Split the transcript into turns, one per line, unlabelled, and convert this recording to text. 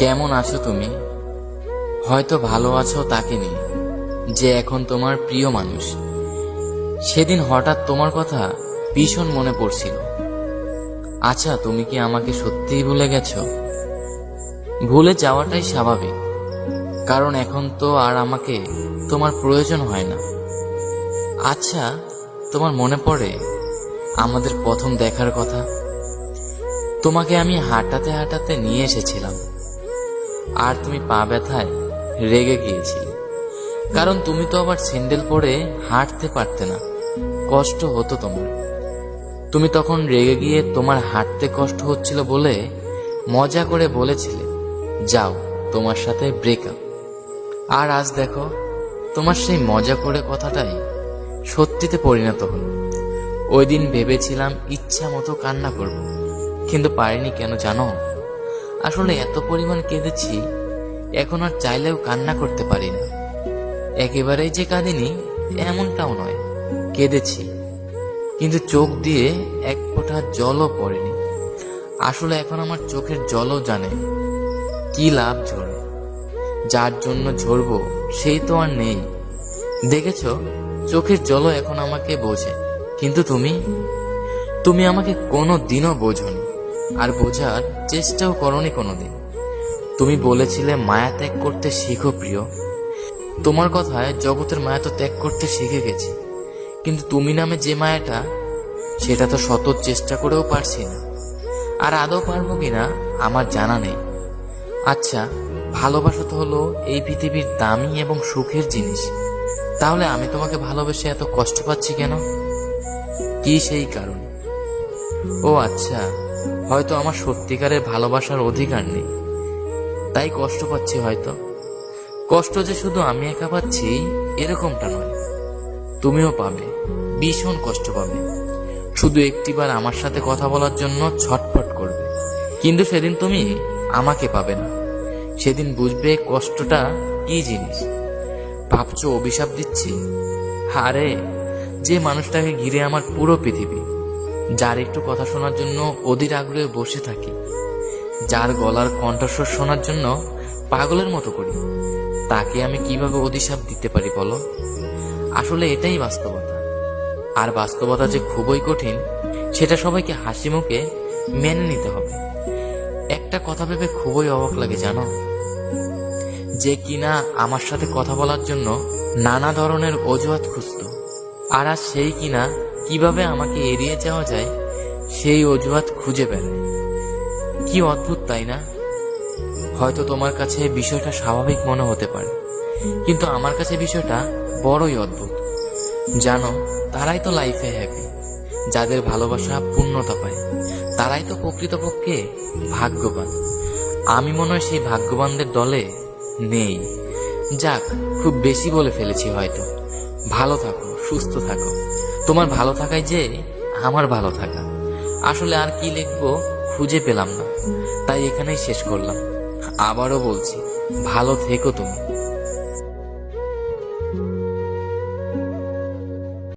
কেমন আছো তুমি? হয়তো ভালো আছো তাকে নিয়ে, যে এখন তোমার প্রিয় মানুষ। সেদিন হঠাৎ তোমার কথা ভীষণ মনে পড়ছিল। আচ্ছা, তুমি কি আমাকে সত্যিই ভুলে গেছো? ভুলে যাওয়াটাই স্বাভাবিক, কারণ এখন তো আর আমাকে তোমার প্রয়োজন হয় না। আচ্ছা, তোমার মনে পড়ে আমাদের প্রথম দেখার কথা? তোমাকে আমি হাঁটাতে হাঁটাতে নিয়ে এসেছিলাম, আর তুমি পা ব্যথায় রেগে গিয়েছিলে, কারণ তুমি তো আবার স্যান্ডেল পরে হাঁটতে পারতে না, কষ্ট হতো তোমার। তুমি তখন রেগে গিয়ে তোমার হাঁটতে কষ্ট হচ্ছিল বলে মজা করে বলেছিলে, যাও, তোমার সাথে ব্রেকআপ। আর আজ দেখো, তোমার সেই মজা করে কথাটাই সত্যিতে পরিণত হলো। ওই দিন ভেবেছিলাম ইচ্ছা মতো কান্না করব, কিন্তু পারিনি। কেন জানো? আসলে এত পরিমাণ কেঁদেছি, এখন আর চাইলেও কান্না করতে পারি না। একেবারেই যে কাঁদিনি এমনটাও নয়, কেঁদেছি, কিন্তু চোখ দিয়ে এক ফোঁটা জলও পড়েনি। আসলে এখন আমার চোখের জলও জানে কি লাভ ঝরে। যার জন্য ঝরবো সেই তো আর নেই। দেখেছ, চোখের জলও এখন আমাকে বোঝে, কিন্তু তুমি আমাকে কোনো দিনও বোঝনি, আর বোঝার চেষ্টাও করনি কোনোদিন। তুমি বলেছিলে মায়া ত্যাগ করতে শিখো প্রিয়। তোমার কথায় জগতের মায়া তো ত্যাগ করতে শিখে গেছি, কিন্তু তুমি নামে যে মায়াটা, সেটা তো শত চেষ্টা করেও পারছি না। আর আদৌ পারবো কিনা আমার জানা নেই। আচ্ছা, ভালোবাসা তো হলো এই পৃথিবীর দামি এবং সুখের জিনিস, তাহলে আমি তোমাকে ভালোবেসে এত কষ্ট পাচ্ছি কেন? কি সেই কারণ? ও আচ্ছা, হয়তো আমার সত্যিকারের ভালোবাসার অধিকার নেই, তাই কষ্ট পাচ্ছি হয়তো। কষ্ট যে শুধু আমি একা পাচ্ছি এরকমটা নয়, তুমিও পাবে, ভীষণ কষ্ট পাবে। শুধু একটিবার আমার সাথে কথা বলার জন্য ছটফট করবে, কিন্তু সেদিন তুমি আমাকে পাবে না। সেদিন বুঝবে কষ্টটা কি জিনিস। ভাবছো অভিশাপ দিচ্ছি? আরে, যে মানুষটাকে ঘিরে আমার পুরো পৃথিবী, যার একটু কথা শোনার জন্য অধীর আগ্রহে বসে থাকি, যার গলার কণ্ঠস্বর শোনার জন্য পাগলের মতো করি, তাকে আমি কিভাবে অভিশাপ দিতে পারি বলো? আসলে এটাই বাস্তবতা। আর বাস্তবতা যে খুবই কঠিন, সেটা সবাইকে হাসি মুখে মেনে নিতে হবে। একটা কথা ভেবে খুবই অবাক লাগে জানো, যে কিনা আমার সাথে কথা বলার জন্য নানা ধরনের অজুহাত খুঁজত, আর আজ সেই কিনা কিভাবে আমাকে এড়িয়ে যাওয়া যায় সেই অজুহাত খুঁজে বেড়ায়। কি অদ্ভুত, তাই না? হয়তো তোমার কাছে বিষয়টা স্বাভাবিক মনে হতে পারে, কিন্তু আমার কাছে বিষয়টা বড়ই অদ্ভুত। জানো, তারাই তো লাইফে হ্যাপি, যাদের ভালোবাসা পূর্ণতা পায়, তারাই তো প্রকৃতপক্ষে ভাগ্যবান। আমি মনে হয় সেই ভাগ্যবানদের দলে নেই। যাক, খুব বেশি বলে ফেলেছি হয়তো। ভালো থাকো, সুস্থ থাকো। তোমার ভালো থাকাই যে আমার ভালো থাকা। আসলে আর কি লিখবো খুঁজে পেলাম না, তাই এখানেই শেষ করলাম। আবারও বলছি, ভালো থেকো তুমি।